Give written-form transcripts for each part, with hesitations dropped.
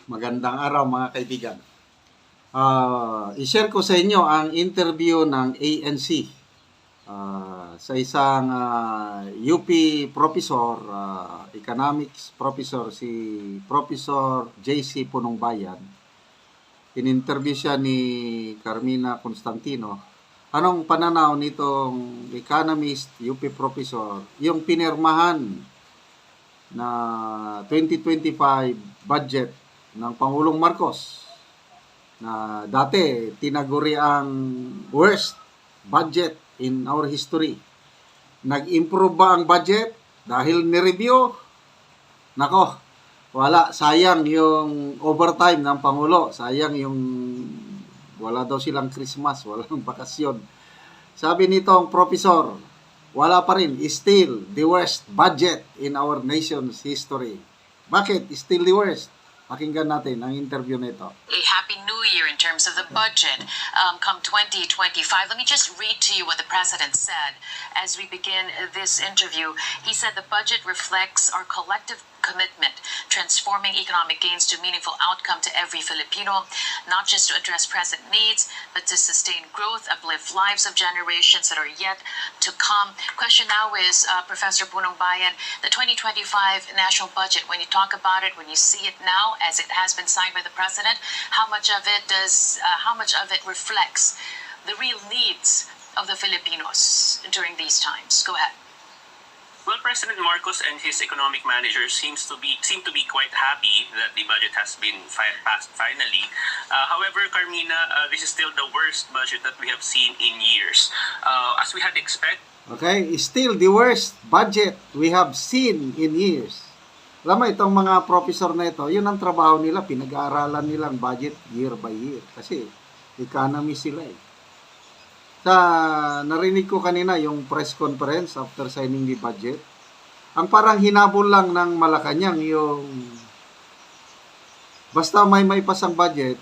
Magandang araw mga kaibigan. I-share ko sa inyo ang interview ng ANC sa isang UP professor, economics professor, si Professor JC Punongbayan. In-interview siya ni Carmina Constantino. Anong pananaw nitong economist, UP professor, yung pinirmahan na 2025 budget ng Pangulong Marcos na dati tinaguri ang worst budget in our history. Nag-improve ba ang budget dahil ni-review? Nako, wala. Sayang yung overtime ng Pangulo. Sayang yung wala daw silang Christmas, walang bakasyon. Sabi nitong professor, wala pa rin. Still the worst budget in our nation's history. Bakit? Still the worst. Pakinggan natin ang interview nito. A happy new year in terms of the budget come 2025. Let me just read to you what the president said as we begin this interview. He said the budget reflects our collective commitment, transforming economic gains to meaningful outcome to every Filipino, not just to address present needs, but to sustain growth, uplift lives of generations that are yet to come. Question now is, Professor Punongbayan, the 2025 national budget, when you talk about it, when you see it now, as it has been signed by the president, how much of it reflects the real needs of the Filipinos during these times? Go ahead. Well, President Marcos and his economic managers seem to be quite happy that the budget has been passed finally. However, Carmina, this is still the worst budget that we have seen in years. As we had expected. Okay, still the worst budget we have seen in years. Alam mo, itong mga professor na ito, yun ang trabaho nila, pinag-aaralan nilang budget year by year. Kasi economy sila eh. Narinig ko kanina yung press conference after signing the budget. Ang parang hinabol lang ng Malacanang yung basta may pasang budget,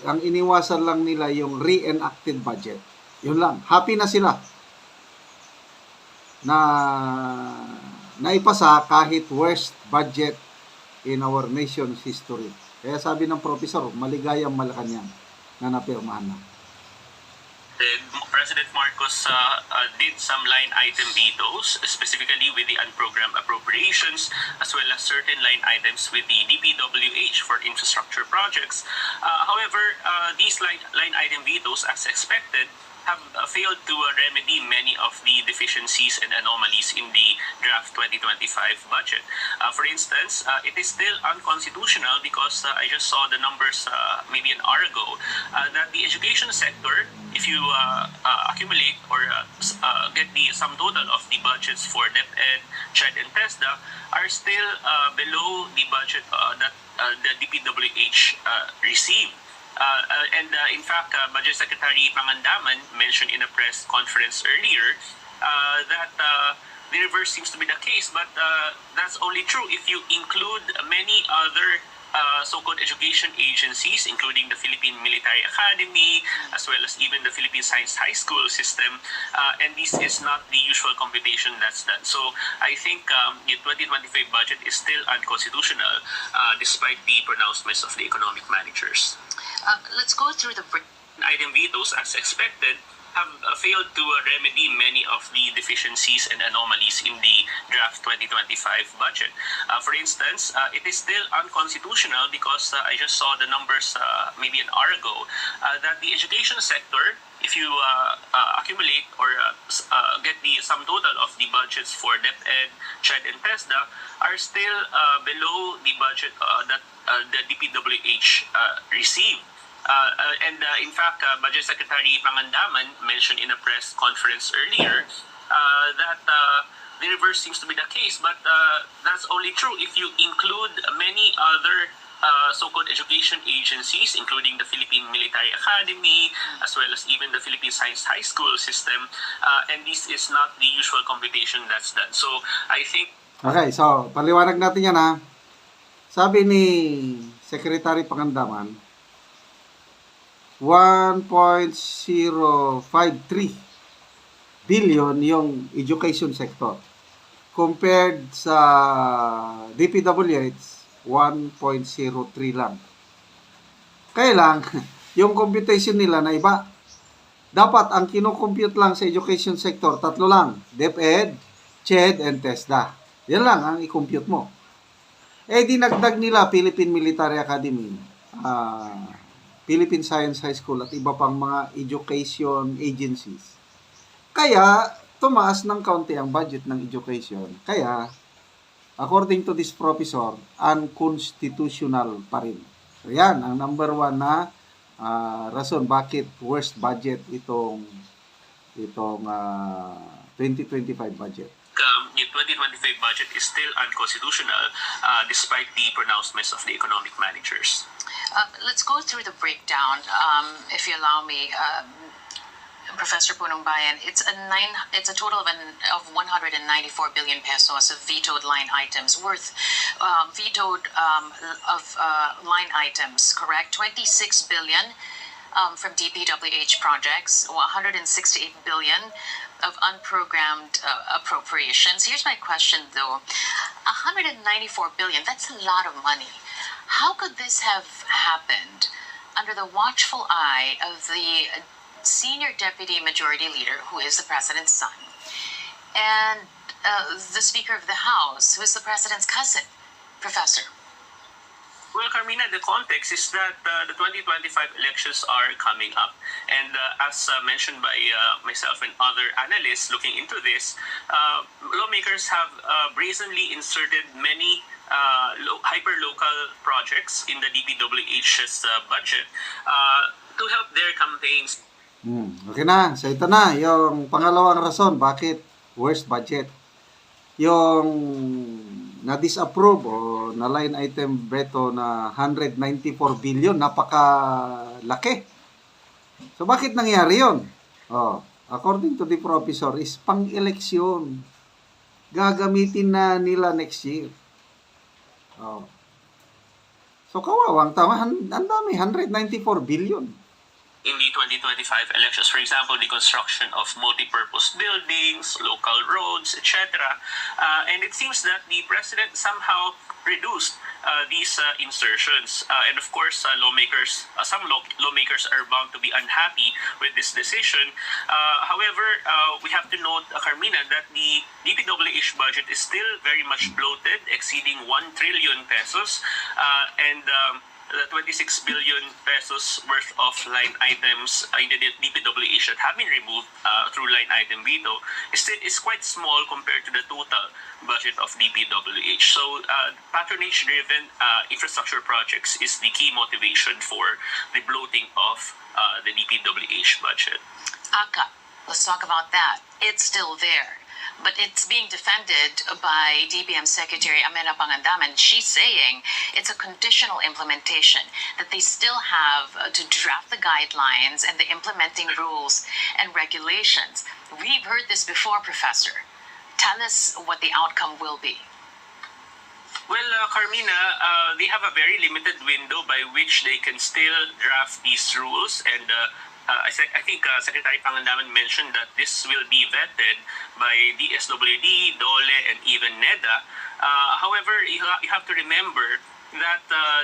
ang iniwasan lang nila yung re-enacted budget. Yun lang. Happy na sila na naipasa kahit worst budget in our nation's history. Kaya sabi ng professor, maligayang Malacanang na napirmahan na. President Marcos did some line item vetoes, specifically with the unprogrammed appropriations, as well as certain line items with the DPWH for infrastructure projects. However, these line item vetoes, as expected, have failed to remedy many of the deficiencies and anomalies in the draft 2025 budget. For instance, it is still unconstitutional because I just saw the numbers maybe an hour ago that the education sector, if you accumulate or get the sum total of the budgets for DepEd, CHED, and TESDA, are still below the budget that the DPWH received. In fact, Budget Secretary Pangandaman mentioned in a press conference earlier that the reverse seems to be the case, but that's only true if you include many other so-called education agencies, including the Philippine Military Academy, as well as even the Philippine Science High School system, and this is not the usual computation that's done. So I think the 2025 budget is still unconstitutional, despite the pronouncements of the economic managers. Let's go through the item vetoes, as expected, have failed to remedy many of the deficiencies and anomalies in the draft 2025 budget. For instance, it is still unconstitutional because I just saw the numbers maybe an hour ago that the education sector, if you accumulate or get the sum total of the budgets for DepEd, CHED, and TESDA, are still below the budget that the DPWH received. In fact, Budget Secretary Pangandaman mentioned in a press conference earlier that the reverse seems to be the case, but that's only true if you include many other so-called education agencies, including the Philippine Military Academy, as well as even the Philippine Science High School system, and this is not the usual computation that's done. So I think... Okay, so paliwanag natin yan ha. Sabi ni Secretary Pangandaman, 1.053 billion yung education sector. Compared sa DPWH, 1.03 lang. Kaya lang, yung computation nila na iba. Dapat ang kinocompute lang sa education sector, tatlo lang. DepEd, CHED, and TESDA. Yan lang ang i-compute mo. Dinagdag nila Philippine Military Academy, Philippine Science High School at iba pang mga education agencies. Kaya, tumaas ng kaunti ang budget ng education. Kaya, according to this professor, unconstitutional pa rin. So, yan ang number 1 na rason bakit worst budget itong 2025 budget. The 2025 budget is still unconstitutional despite the pronouncements of the economic managers. Let's go through the breakdown, if you allow me, Professor Punong Bayan. It's a total of 194 billion pesos of vetoed line items worth line items. Correct, 26 billion from DPWH projects, 168 billion of unprogrammed appropriations. Here's my question, though: 194 billion. That's a lot of money. How could this have happened under the watchful eye of the Senior Deputy Majority Leader, who is the President's son, and the Speaker of the House, who is the President's cousin, Professor? Well, Carmina, the context is that the 2025 elections are coming up. And as mentioned by myself and other analysts looking into this, lawmakers have brazenly inserted many hyper-local projects in the DPWH's budget to help their campaigns. Okay na. So ito na, yung pangalawang rason bakit worst budget. Yung na-disapprove o na line item veto na 194 billion, napakalaki. So bakit nangyari yun? According to the professor, is pang-eleksyon. Gagamitin na nila next year. So kawawang tama, ang dami, 194 billion. In the 2025 elections, for example, the construction of multi-purpose buildings, local roads, etc. And it seems that the president somehow reduced these insertions. And of course, some lawmakers are bound to be unhappy with this decision. However, we have to note, Carmina, that the DPWH budget is still very much bloated, exceeding 1 trillion pesos. And the 26 billion pesos worth of line items in the DPWH that have been removed through line item veto is quite small compared to the total budget of DPWH. So patronage-driven infrastructure projects is the key motivation for the bloating of the DPWH budget. ACA, let's talk about that. It's still there, but it's being defended by DBM Secretary Amena Pangandaman. She's saying it's a conditional implementation, that they still have to draft the guidelines and the implementing rules and regulations. We've heard this before, Professor. Tell us what the outcome will be. Well, Carmina, they have a very limited window by which they can still draft these rules, and I think Secretary Pangandaman mentioned that this will be vetted by DSWD, DOLE, and even NEDA. However, you have to remember that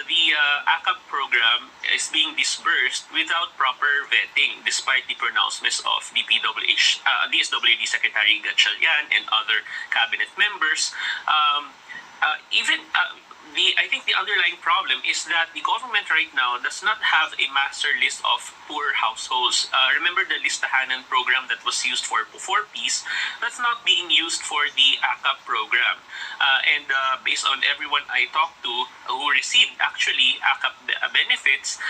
the ACAP program is being disbursed without proper vetting, despite the pronouncements of DSWD Secretary Gatchalian and other cabinet members. I think the underlying problem is that the government right now does not have a master list of poor households. Remember the Listahanan program that was used for 4Ps? That's not being used for the ACAP program. And based on everyone I talked to who received actually ACAP benefits,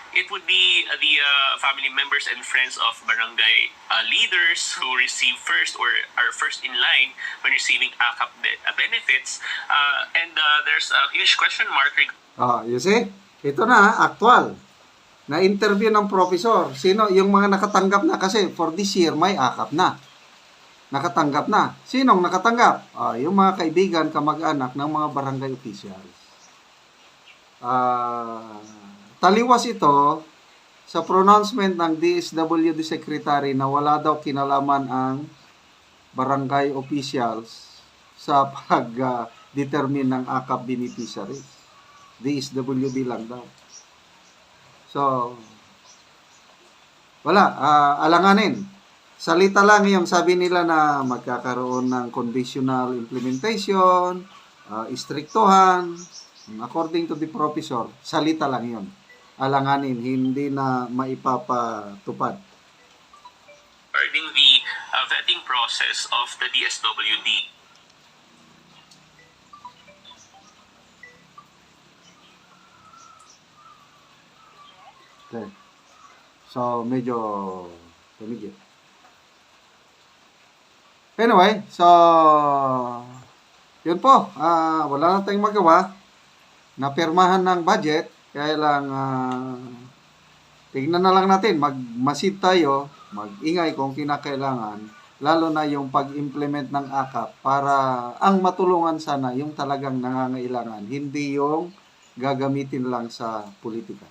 it would be the family members and friends of barangay leaders who receive first or are first in line when receiving ACAP benefits. And there's a huge question mark. You see? Ito na, actual. Na-interview ng professor. Sino? Yung mga nakatanggap na. Kasi for this year, may ACAP na. Nakatanggap na. Sinong nakatanggap? Yung mga kaibigan, kamag-anak ng mga barangay officials. Taliwas ito sa pronouncement ng DSWD Secretary na wala daw kinalaman ang barangay officials sa pag-determine ng ACAP beneficiaries. DSWD lang daw. So, wala, alanganin. Salita lang yung sabi nila na magkakaroon ng conditional implementation, istriktuhan, according to the professor, salita lang yun. Alanganin, hindi na maipapatupad. Regarding the vetting process of the DSWD. Okay. So, medyo tumigil. Anyway, so, yun po. Wala na tayong magawa. Napirmahan ng budget. Kaya lang, tignan na lang natin. Magmasid tayo. Mag-ingay kung kinakailangan. Lalo na yung pag-implement ng AKAP para ang matulungan sana yung talagang nangangailangan. Hindi yung gagamitin lang sa politika.